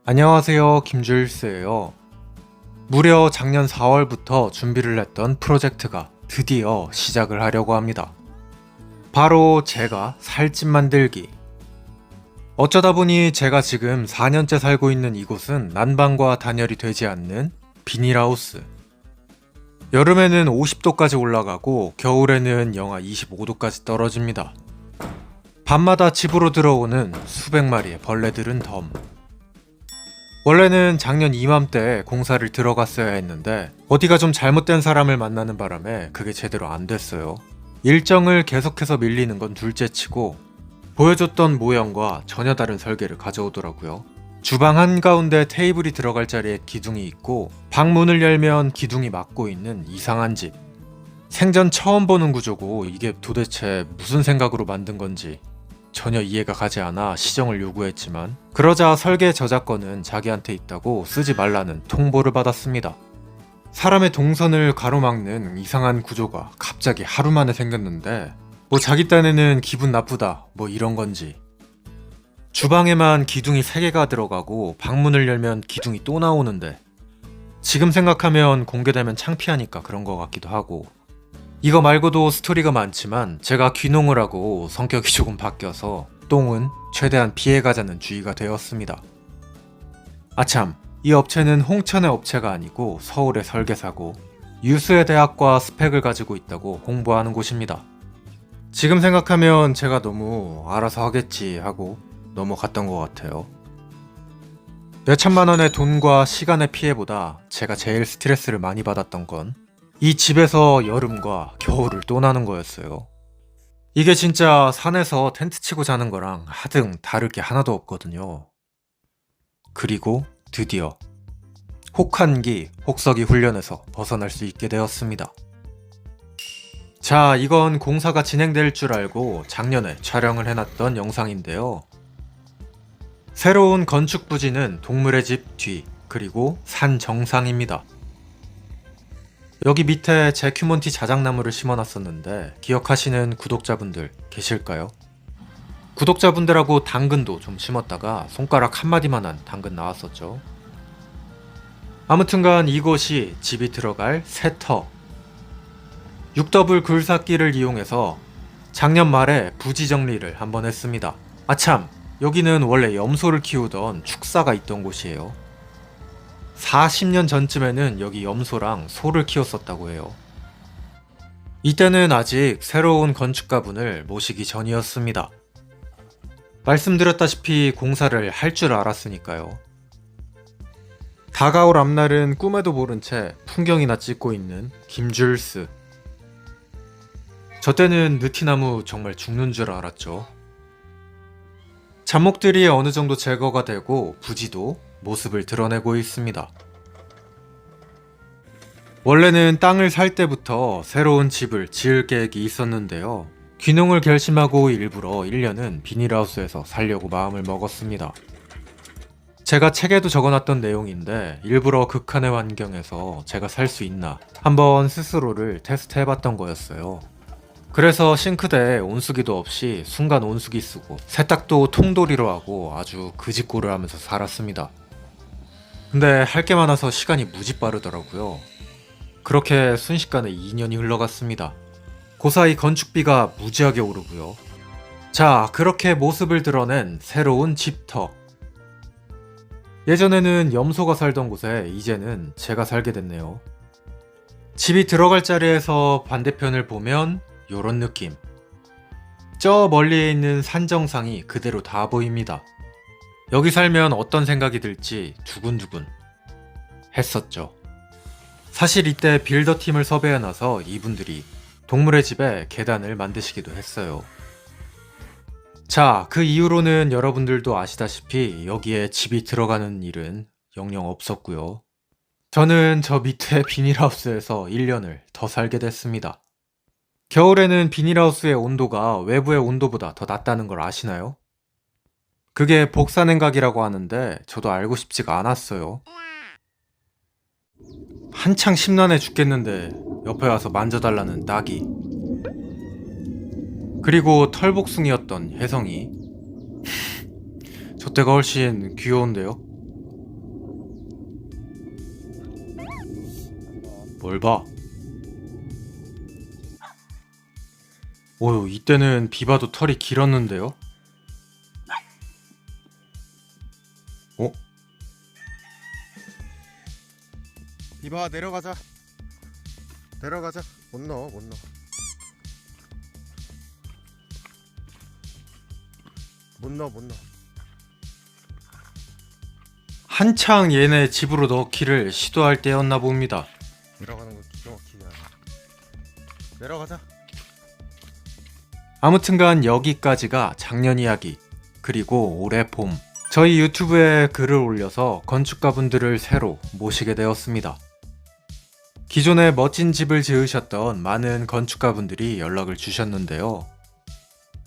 안녕하세요, 김주일스예요. 무려 작년 4월부터 준비를 했던 프로젝트가 드디어 시작을 하려고 합니다. 바로 제가 살집 만들기. 어쩌다 보니 제가 지금 4년째 살고 있는 이곳은 난방과 단열이 되지 않는 비닐하우스. 여름에는 50도까지 올라가고 겨울에는 영하 25도까지 떨어집니다. 밤마다 집으로 들어오는 수백 마리의 벌레들은 덤. 원래는 작년 이맘때 공사를 들어갔어야 했는데 어디가 좀 잘못된 사람을 만나는 바람에 그게 제대로 안 됐어요. 일정을 계속해서 밀리는 건 둘째치고 보여줬던 모형과 전혀 다른 설계를 가져오더라고요. 주방 한가운데 테이블이 들어갈 자리에 기둥이 있고 방문을 열면 기둥이 막고 있는 이상한 집. 생전 처음 보는 구조고 이게 도대체 무슨 생각으로 만든 건지 전혀 이해가 가지 않아 시정을 요구했지만 그러자 설계 저작권은 자기한테 있다고 쓰지 말라는 통보를 받았습니다. 사람의 동선을 가로막는 이상한 구조가 갑자기 하루 만에 생겼는데 뭐 자기 딴에는 기분 나쁘다 뭐 이런 건지. 주방에만 기둥이 3개가 들어가고 방문을 열면 기둥이 또 나오는데 지금 생각하면 공개되면 창피하니까 그런 것 같기도 하고. 이거 말고도 스토리가 많지만 제가 귀농을 하고 성격이 조금 바뀌어서 똥은 최대한 피해가자는 주의가 되었습니다. 아참, 이 업체는 홍천의 업체가 아니고 서울의 설계사고 유수의 대학과 스펙을 가지고 있다고 홍보하는 곳입니다. 지금 생각하면 제가 너무 알아서 하겠지 하고 넘어갔던 것 같아요. 몇천만 원의 돈과 시간의 피해보다 제가 제일 스트레스를 많이 받았던 건 이 집에서 여름과 겨울을 또 나는 거였어요. 이게 진짜 산에서 텐트 치고 자는 거랑 하등 다를 게 하나도 없거든요. 그리고 드디어 혹한기, 혹서기 훈련에서 벗어날 수 있게 되었습니다. 자, 이건 공사가 진행될 줄 알고 작년에 촬영을 해놨던 영상인데요. 새로운 건축 부지는 동물의 집 뒤, 그리고 산 정상입니다. 여기 밑에 제큐몬티 자작나무를 심어놨었는데 기억하시는 구독자분들 계실까요? 구독자분들하고 당근도 좀 심었다가 손가락 한마디만한 당근 나왔었죠. 아무튼간 이곳이 집이 들어갈 새터. 6더블 굴삭기를 이용해서 작년 말에 부지 정리를 한번 했습니다. 아참, 여기는 원래 염소를 키우던 축사가 있던 곳이에요. 40년 전쯤에는 여기 염소랑 소를 키웠었다고 해요. 이때는 아직 새로운 건축가분을 모시기 전이었습니다. 말씀드렸다시피 공사를 할 줄 알았으니까요. 다가올 앞날은 꿈에도 모른 채 풍경이나 찍고 있는 김줄스. 저 때는 느티나무 정말 죽는 줄 알았죠. 잡목들이 어느 정도 제거가 되고 부지도 모습을 드러내고 있습니다. 원래는 땅을 살 때부터 새로운 집을 지을 계획이 있었는데요. 귀농을 결심하고 일부러 1년은 비닐하우스에서 살려고 마음을 먹었습니다. 제가 책에도 적어놨던 내용인데 일부러 극한의 환경에서 제가 살 수 있나 한번 스스로를 테스트해봤던 거였어요. 그래서 싱크대에 온수기도 없이 순간 온수기 쓰고 세탁도 통돌이로 하고 아주 그짓골을 하면서 살았습니다. 근데 할 게 많아서 시간이 무지 빠르더라고요. 그렇게 순식간에 2년이 흘러갔습니다. 그 사이 건축비가 무지하게 오르고요. 자, 그렇게 모습을 드러낸 새로운 집터. 예전에는 염소가 살던 곳에 이제는 제가 살게 됐네요. 집이 들어갈 자리에서 반대편을 보면 요런 느낌. 저 멀리에 있는 산 정상이 그대로 다 보입니다. 여기 살면 어떤 생각이 들지 두근두근 했었죠. 사실 이때 빌더팀을 섭외해놔서 이분들이 동물의 집에 계단을 만드시기도 했어요. 자, 그 이후로는 여러분들도 아시다시피 여기에 집이 들어가는 일은 영영 없었고요. 저는 저 밑에 비닐하우스에서 1년을 더 살게 됐습니다. 겨울에는 비닐하우스의 온도가 외부의 온도보다 더 낮다는 걸 아시나요? 그게 복사냉각이라고 하는데 저도 알고 싶지가 않았어요. 한창 심란해 죽겠는데 옆에 와서 만져달라는 낙이. 그리고 털복숭이였던 혜성이. 저 때가 훨씬 귀여운데요? 뭘 봐? 오유, 이때는 비바도 털이 길었는데요? 어? 이봐, 내려가자. 내려가자. 못 넣어, 못 넣어. 못 넣어, 못 넣어. 한창 얘네 집으로 넣기를 시도할 때였나 봅니다. 내려가는 거 기가 막히게 하네. 내려가자. 아무튼간 여기까지가 작년 이야기, 그리고 올해 봄, 저희 유튜브에 글을 올려서 건축가분들을 새로 모시게 되었습니다. 기존에 멋진 집을 지으셨던 많은 건축가분들이 연락을 주셨는데요.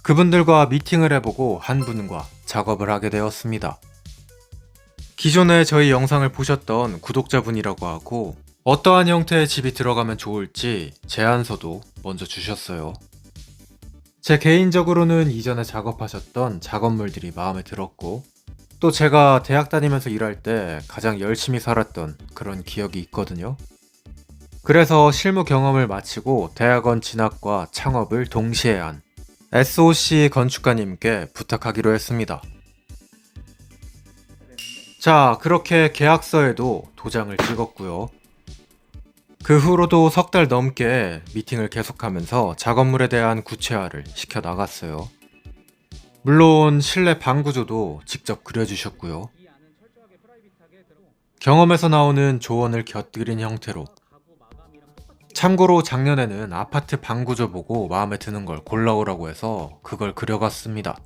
그분들과 미팅을 해보고 한 분과 작업을 하게 되었습니다. 기존에 저희 영상을 보셨던 구독자분이라고 하고 어떠한 형태의 집이 들어가면 좋을지 제안서도 먼저 주셨어요. 제 개인적으로는 이전에 작업하셨던 작업물들이 마음에 들었고 또 제가 대학 다니면서 일할 때 가장 열심히 살았던 그런 기억이 있거든요. 그래서 실무 경험을 마치고 대학원 진학과 창업을 동시에 한 SOC 건축가님께 부탁하기로 했습니다. 자, 그렇게 계약서에도 도장을 찍었고요. 그 후로도 석 달 넘게 미팅을 계속하면서 작업물에 대한 구체화를 시켜 나갔어요. 물론 실내 방 구조도 직접 그려주셨고요. 경험에서 나오는 조언을 곁들인 형태로. 참고로 작년에는 아파트 방 구조 보고 마음에 드는 걸 골라오라고 해서 그걸 그려갔습니다.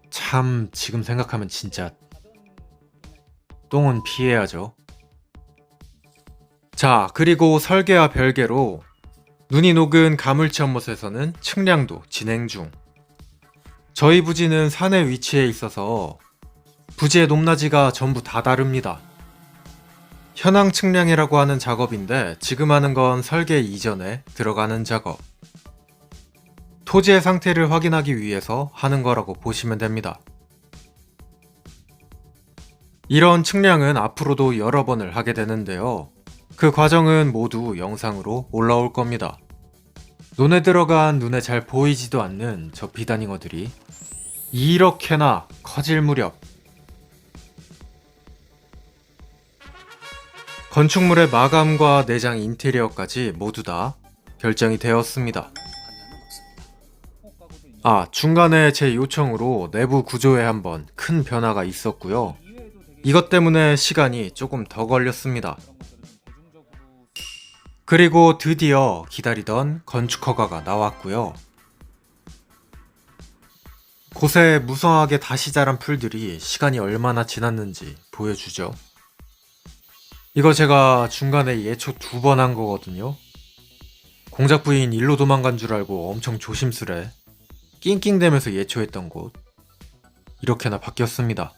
참 지금 생각하면 진짜 똥은 피해야죠. 자, 그리고 설계와 별개로 눈이 녹은 가물치 연못에서는 측량도 진행 중. 저희 부지는 산에 위치해 있어서 부지의 높낮이가 전부 다 다릅니다. 현황 측량이라고 하는 작업인데 지금 하는 건 설계 이전에 들어가는 작업. 토지의 상태를 확인하기 위해서 하는 거라고 보시면 됩니다. 이런 측량은 앞으로도 여러 번을 하게 되는데요. 그 과정은 모두 영상으로 올라올 겁니다. 논에 들어간 눈에 잘 보이지도 않는 저 비단잉어들이 이렇게나 커질 무렵 건축물의 마감과 내장 인테리어까지 모두 다 결정이 되었습니다. 중간에 제 요청으로 내부 구조에 한번 큰 변화가 있었고요. 이것 때문에 시간이 조금 더 걸렸습니다. 그리고 드디어 기다리던 건축 허가가 나왔고요. 곳에 무성하게 다시 자란 풀들이 시간이 얼마나 지났는지 보여주죠. 이거 제가 중간에 예초 2번 한 거거든요. 공작 부인 일로 도망간 줄 알고 엄청 조심스레 낑낑대면서 예초했던 곳, 이렇게나 바뀌었습니다.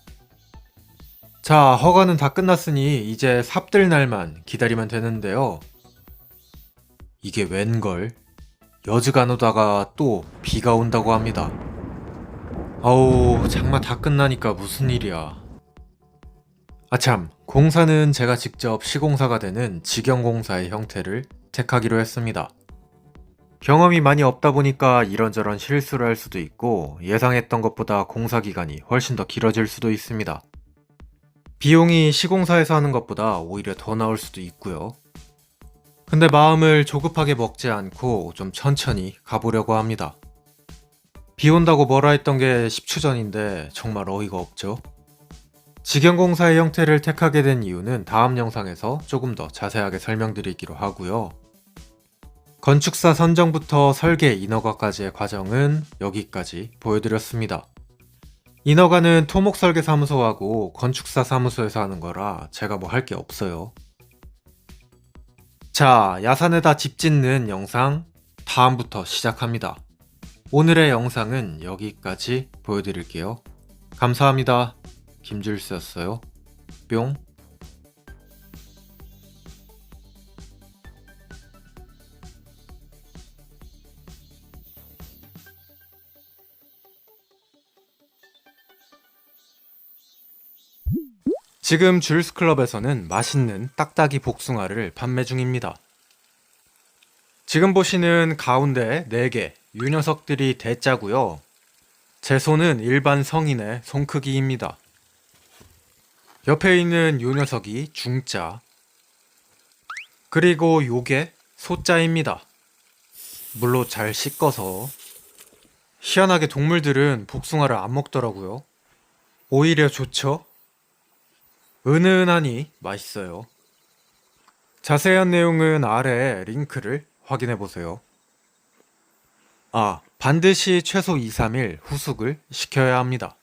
자, 허가는 다 끝났으니 이제 삽들 날만 기다리면 되는데요. 이게 웬걸? 여지가 오다가 또 비가 온다고 합니다. 아우, 장마 다 끝나니까 무슨 일이야. 아참, 공사는 제가 직접 시공사가 되는 직영공사의 형태를 택하기로 했습니다. 경험이 많이 없다 보니까 이런저런 실수를 할 수도 있고 예상했던 것보다 공사 기간이 훨씬 더 길어질 수도 있습니다. 비용이 시공사에서 하는 것보다 오히려 더 나올 수도 있고요. 근데 마음을 조급하게 먹지 않고 좀 천천히 가보려고 합니다. 비 온다고 뭐라 했던 게 10초 전인데 정말 어이가 없죠. 직영공사의 형태를 택하게 된 이유는 다음 영상에서 조금 더 자세하게 설명드리기로 하고요. 건축사 선정부터 설계 인허가까지의 과정은 여기까지 보여드렸습니다. 인허가는 토목설계사무소하고 건축사 사무소에서 하는 거라 제가 뭐 할 게 없어요. 자, 야산에다 집 짓는 영상 다음부터 시작합니다. 오늘의 영상은 여기까지 보여드릴게요. 감사합니다. 김줄수였어요. 뿅. 지금 줄스클럽에서는 맛있는 딱딱이 복숭아를 판매 중입니다. 지금 보시는 가운데 4개 이 녀석들이 대자고요. 제 손은 일반 성인의 손 크기입니다. 옆에 있는 이 녀석이 중자, 그리고 요게 소자입니다. 물로 잘 씻어서. 희한하게 동물들은 복숭아를 안 먹더라고요. 오히려 좋죠? 은은하니 맛있어요. 자세한 내용은 아래 링크를 확인해 보세요. 반드시 최소 2, 3일 후숙을 시켜야 합니다.